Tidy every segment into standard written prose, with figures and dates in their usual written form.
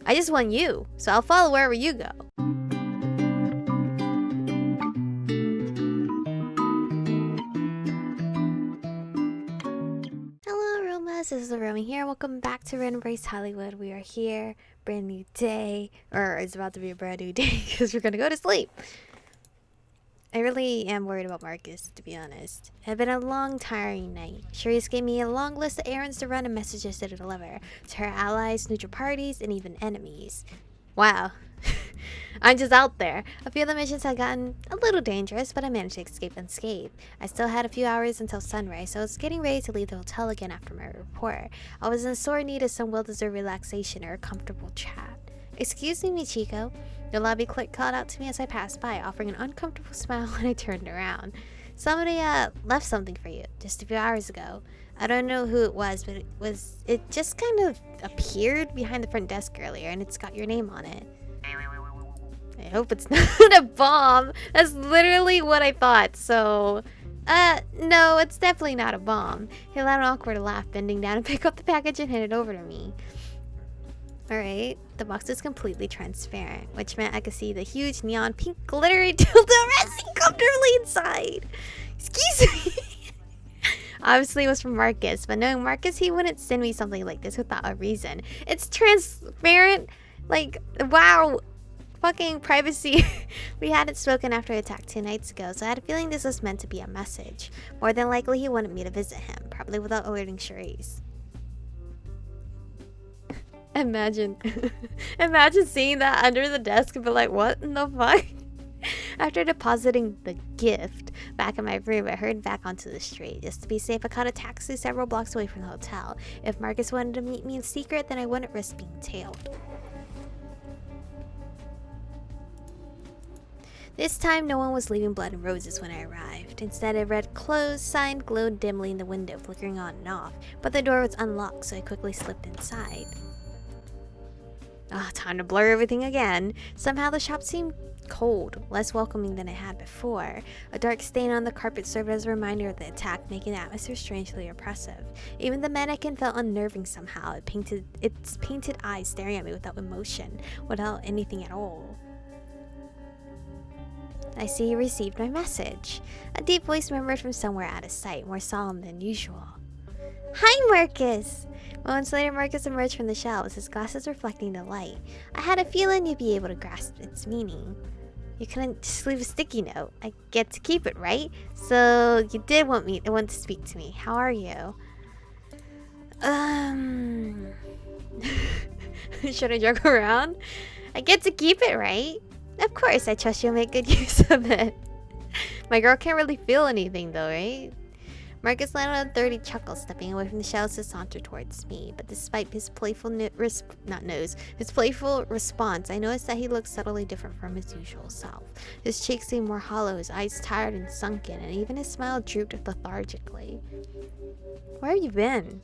I just want you, so I'll follow wherever you go. Hello, Aromas. This is Aromie here. Welcome back to Red Embrace Hollywood. We are here, brand new day, or it's about to be a brand new day because we're gonna go to sleep. I really am worried about Markus, to be honest. It had been a long, tiring night. Charisse gave me a long list of errands to run and messages to deliver to her allies, neutral parties, and even enemies. Wow. I'm just out there. A few of the missions had gotten a little dangerous, but I managed to escape unscathed. I still had a few hours until sunrise, so I was getting ready to leave the hotel again after my report. I was in sore need of some well-deserved relaxation or a comfortable chat. "Excuse me, Michiko." The lobby clerk called out to me as I passed by, offering an uncomfortable smile when I turned around. "Somebody left something for you just a few hours ago. I don't know who it was, but it just kind of appeared behind the front desk earlier, and it's got your name on it." I hope it's not a bomb. That's literally what I thought, so... no, it's definitely not a bomb. He let an awkward laugh, bending down and pick up the package and hand it over to me. Alright, the box is completely transparent, which meant I could see the huge neon pink glittery dildo resting comfortably inside. Excuse me! Obviously it was from Markus, but knowing Markus, he wouldn't send me something like this without a reason. It's transparent? Like, wow! Fucking privacy. We hadn't spoken after I attacked 2 nights ago, so I had a feeling this was meant to be a message. More than likely he wanted me to visit him, probably without alerting Charisse. Imagine seeing that under the desk and be like, what in the fuck? After depositing the gift back in my room, I hurried back onto the street. Just to be safe, I caught a taxi several blocks away from the hotel. If Markus wanted to meet me in secret, then I wouldn't risk being tailed. This time, no one was leaving blood and roses when I arrived. Instead, a red closed sign glowed dimly in the window, flickering on and off. But the door was unlocked, so I quickly slipped inside. Time to blur everything again. Somehow the shop seemed cold, less welcoming than it had before. A dark stain on the carpet served as a reminder of the attack, making the atmosphere strangely oppressive. Even the mannequin felt unnerving somehow. Its painted eyes staring at me without emotion, without anything at all. "I see you received my message." A deep voice murmured from somewhere out of sight, more solemn than usual. "Hi, Markus!" Moments later, Markus emerged from the shelves, his glasses reflecting the light. "I had a feeling you'd be able to grasp its meaning. You couldn't just leave a sticky note. I get to keep it, right? So you did want to speak to me. How are you?" Should I joke around? "I get to keep it, right? Of course, I trust you'll make good use of it." My girl can't really feel anything though, right? Markus let out a dirty chuckle, stepping away from the shelves to saunter towards me. But despite his playful response, I noticed that he looked subtly different from his usual self. His cheeks seemed more hollow, his eyes tired and sunken, and even his smile drooped lethargically. "Where have you been?"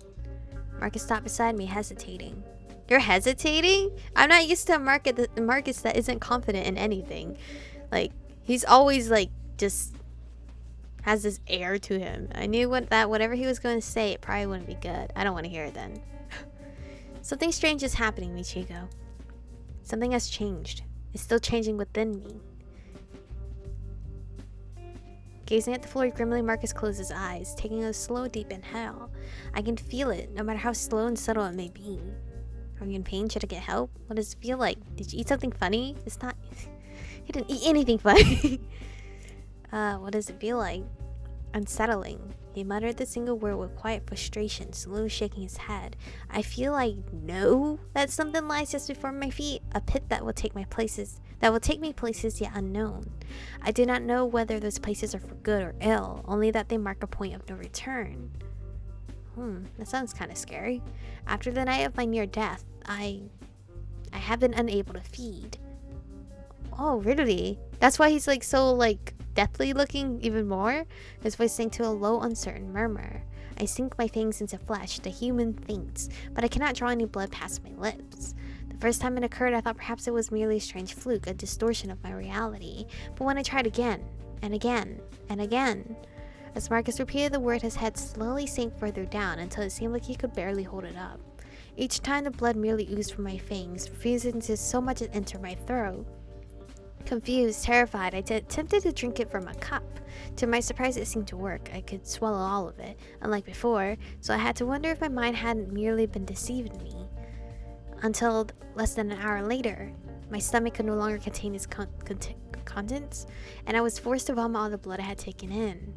Markus stopped beside me, hesitating. "You're hesitating? I'm not used to a Markus that isn't confident in anything. Like, he's always like just has this air to him. I knew that whatever he was going to say, it probably wouldn't be good. I don't want to hear it then." "Something strange is happening, Michiko. Something has changed. It's still changing within me." Gazing at the floor grimly, Markus closed his eyes, taking a slow, deep inhale. I can feel it, no matter how slow and subtle it may be. "Are you in pain? Should I get help? What does it feel like? Did you eat something funny?" It's not... He didn't eat anything funny. What does it feel like?" "Unsettling." He muttered the single word with quiet frustration, slowly shaking his head. "I feel like know that something lies just before my feet, a pit that will take me places yet unknown. I do not know whether those places are for good or ill, only that they mark a point of no return." That sounds kind of scary. "After the night of my near death, I have been unable to feed." Oh, really? That's why he's like so like deathly looking even more? His voice sank to a low, uncertain murmur. I sink my fangs into flesh, the human thinks, but I cannot draw any blood past my lips. The first time it occurred, I thought perhaps it was merely a strange fluke, a distortion of my reality. But when I tried again, and again, and again, as Markus repeated the word, his head slowly sank further down until it seemed like he could barely hold it up. Each time the blood merely oozed from my fangs, refusing to so much as enter my throat. Confused, terrified, I attempted to drink it from a cup. To my surprise, it seemed to work. I could swallow all of it, unlike before, so I had to wonder if my mind hadn't merely been deceiving me. Until less than an hour later, my stomach could no longer contain its contents, and I was forced to vomit all the blood I had taken in.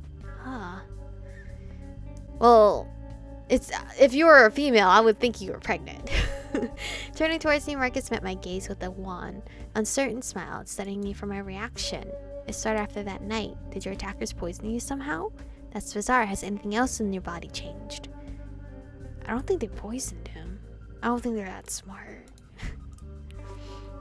Well, if you were a female, I would think you were pregnant. Turning towards me, Markus met my gaze with a wan, uncertain smile, studying me for my reaction. It started after that night. Did your attackers poison you somehow? That's bizarre. Has anything else in your body changed? I don't think they poisoned him. I don't think they're that smart.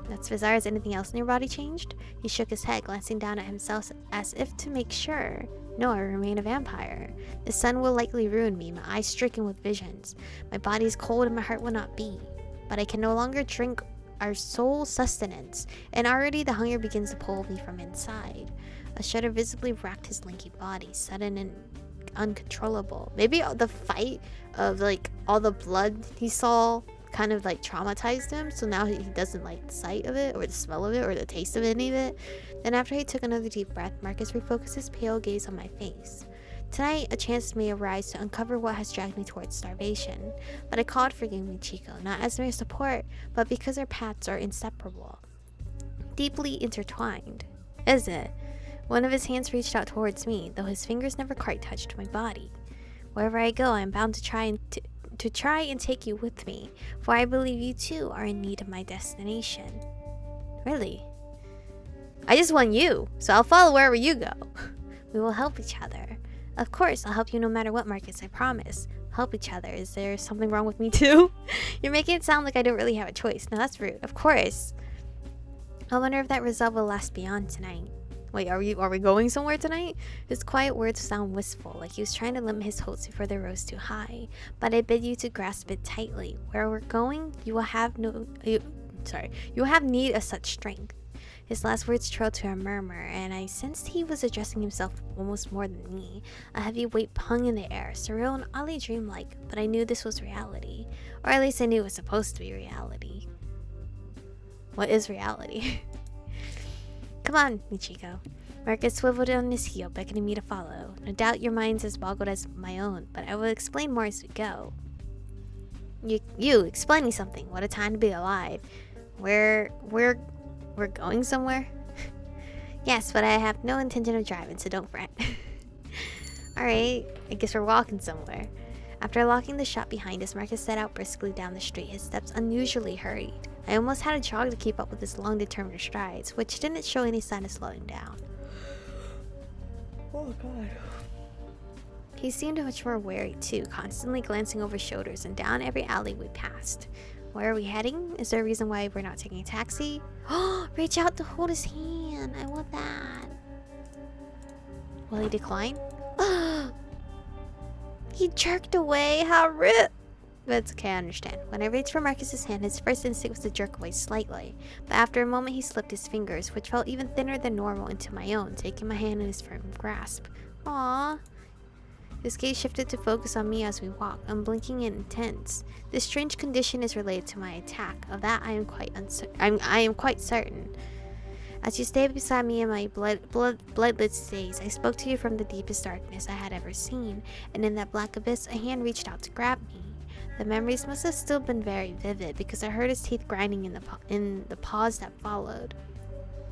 That's bizarre. Has anything else in your body changed? He shook his head, glancing down at himself as if to make sure. No, I remain a vampire. The sun will likely ruin me, my eyes stricken with visions. My body is cold and my heart will not beat. But I can no longer drink our sole sustenance, and already the hunger begins to pull me from inside. A shudder visibly racked his lanky body, sudden and uncontrollable. Maybe the fight of like all the blood he saw kind of like traumatized him, so now he doesn't like the sight of it or the smell of it or the taste of any of it. Then after he took another deep breath, Markus refocused his pale gaze on my face. Tonight, a chance may arise to uncover what has dragged me towards starvation, but I called for you, Chico, not as mere support, but because our paths are inseparable, deeply intertwined. Is it? One of his hands reached out towards me, though his fingers never quite touched my body. Wherever I go, I am bound to try and take you with me, for I believe you too are in need of my destination. Really? I just want you, so I'll follow wherever you go. We will help each other. Of course, I'll help you no matter what, Markus, I promise. Help each other. Is there something wrong with me too? You're making it sound like I don't really have a choice. No, that's rude. Of course. I wonder if that resolve will last beyond tonight. Wait, are we going somewhere tonight? His quiet words sound wistful, like he was trying to limit his hopes before they rose too high. But I bid you to grasp it tightly. Where we're going, you will have need of such strength. His last words trailed to a murmur, and I sensed he was addressing himself almost more than me. A heavy weight hung in the air, surreal and oddly dreamlike, but I knew this was reality. Or at least I knew it was supposed to be reality. What is reality? Come on, Michiko. Markus swiveled on his heel, beckoning me to follow. No doubt your mind's as boggled as my own, but I will explain more as we go. You explain me something. What a time to be alive. We're going somewhere? Yes, but I have no intention of driving, so don't fret. Alright, I guess we're walking somewhere. After locking the shop behind us, Markus set out briskly down the street, his steps unusually hurried. I almost had a jog to keep up with his long, determined strides, which didn't show any sign of slowing down. Oh god. He seemed much more wary too, constantly glancing over shoulders and down every alley we passed. Where are we heading? Is there a reason why we're not taking a taxi? Oh, reach out to hold his hand. I want that. Will he decline? He jerked away. How rude. That's okay, I understand. When I reached for Markus's hand, his first instinct was to jerk away slightly. But after a moment, he slipped his fingers, which felt even thinner than normal, into my own, taking my hand in his firm grasp. Aww. His gaze shifted to focus on me as we walked, unblinking and intense. This strange condition is related to my attack. Of that, I am quite certain. As you stayed beside me in my bloodless daze, I spoke to you from the deepest darkness I had ever seen, and in that black abyss, a hand reached out to grab me. The memories must have still been very vivid, because I heard his teeth grinding in the pause that followed.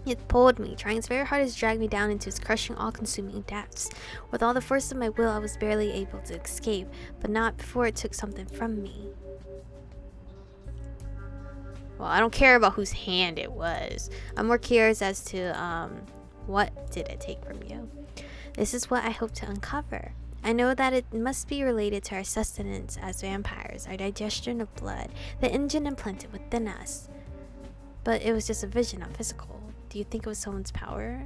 It pulled me, trying its very hardest to drag me down into its crushing, all-consuming depths. With all the force of my will, I was barely able to escape, but not before it took something from me. Well, I don't care about whose hand it was. I'm more curious as to, what did it take from you? This is what I hope to uncover. I know that it must be related to our sustenance as vampires, our digestion of blood, the engine implanted within us. But it was just a vision, not physical. Do you think it was someone's power?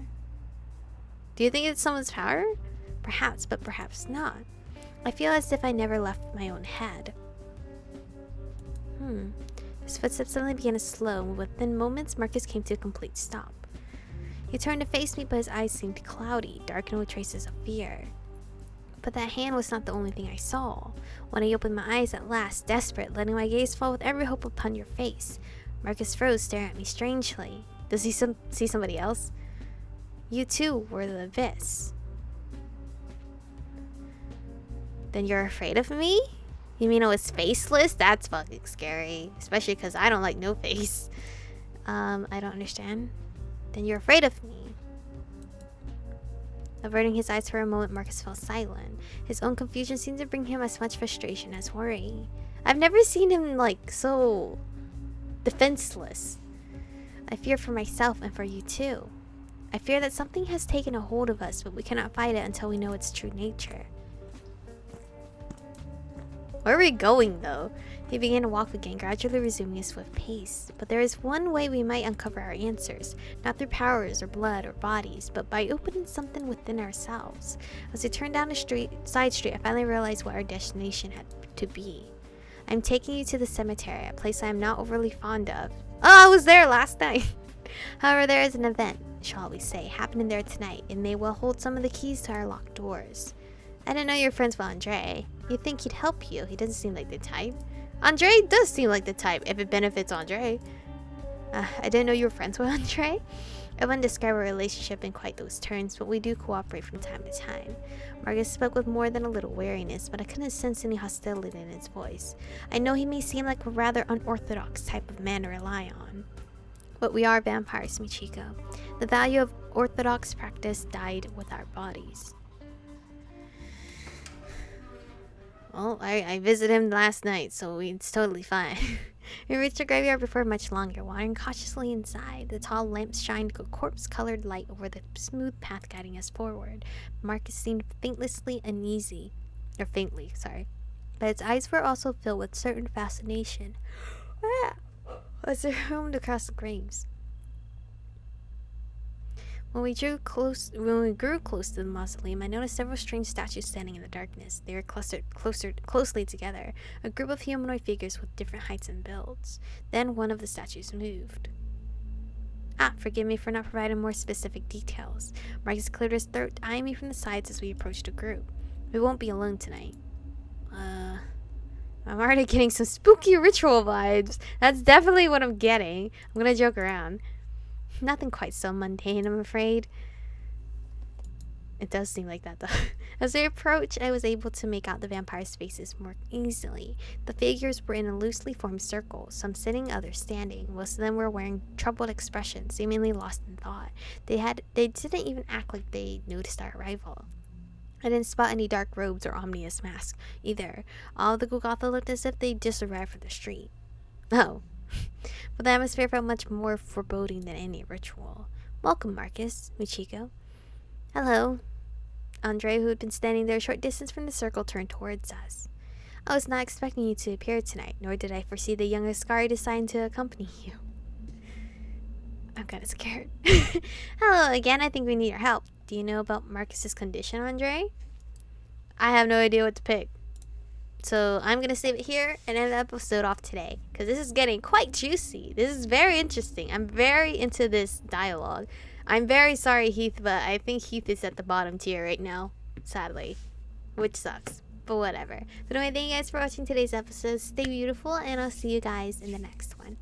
Do you think it's someone's power? Perhaps, but perhaps not. I feel as if I never left my own head. His footsteps suddenly began to slow, and within moments, Markus came to a complete stop. He turned to face me, but his eyes seemed cloudy, darkened with traces of fear. But that hand was not the only thing I saw. When I opened my eyes at last, desperate, letting my gaze fall with every hope upon your face, Markus froze, staring at me strangely. Does he see somebody else? You too were the abyss. Then you're afraid of me? You mean I was faceless? That's fucking scary. Especially because I don't like no face. I don't understand. Then you're afraid of me. Averting his eyes for a moment, Markus fell silent. His own confusion seemed to bring him as much frustration as worry. I've never seen him, like, so defenseless. I fear for myself and for you too. I fear that something has taken a hold of us, but we cannot fight it until we know its true nature. Where are we going, though? He began to walk again, gradually resuming his swift pace. But there is one way we might uncover our answers, not through powers or blood or bodies, but by opening something within ourselves. As we turned down a side street, I finally realized what our destination had to be. I'm taking you to the cemetery, a place I am not overly fond of. Oh, I was there last night! However, there is an event, shall we say, happening there tonight. It may well hold some of the keys to our locked doors. I didn't know you were friends with Andre. You'd think he'd help you. He doesn't seem like the type. Andre does seem like the type, if it benefits Andre. I didn't know you were friends with Andre. I wouldn't describe our relationship in quite those terms, but we do cooperate from time to time. Markus spoke with more than a little wariness, but I couldn't sense any hostility in his voice. I know he may seem like a rather unorthodox type of man to rely on, but we are vampires, Michiko. The value of orthodox practice died with our bodies. Well, I visited him last night, so it's totally fine. We reached the graveyard before much longer, wandering cautiously inside. The tall lamps shined a corpse-colored light over the smooth path guiding us forward. Markus seemed faintly uneasy. Or faintly, sorry. But his eyes were also filled with certain fascination. As they roamed across the graves. When we grew close to the mausoleum, I noticed several strange statues standing in the darkness. They were clustered closely together, a group of humanoid figures with different heights and builds. Then one of the statues moved. Forgive me for not providing more specific details. Markus cleared his throat, eyeing me from the sides as we approached the group. We won't be alone tonight. I'm already getting some spooky ritual vibes. That's definitely what I'm getting. I'm gonna joke around. Nothing quite so mundane, I'm afraid. It does seem like that, though. As we approached, I was able to make out the vampires' faces more easily. The figures were in a loosely formed circle, some sitting, others standing. Most of them were wearing troubled expressions, seemingly lost in thought. They didn't even act like they noticed our arrival. I didn't spot any dark robes or ominous masks, either. All of the Golgotha looked as if they just arrived from the street. Oh. But the atmosphere felt much more foreboding than any ritual. Welcome, Markus, Michiko. Hello. Andre, who had been standing there a short distance from the circle, turned towards us. I was not expecting you to appear tonight, nor did I foresee the young Ascari deciding to accompany you. I'm kind of scared. Hello again, I think we need your help. Do you know about Markus's condition, Andre? I have no idea what to pick. So I'm going to save it here and end the episode off today, because this is getting quite juicy. This is very interesting. I'm very into this dialogue. I'm very sorry, Heath, but I think Heath is at the bottom tier right now, sadly, which sucks, but whatever. But anyway, thank you guys for watching today's episode. Stay beautiful, and I'll see you guys in the next one.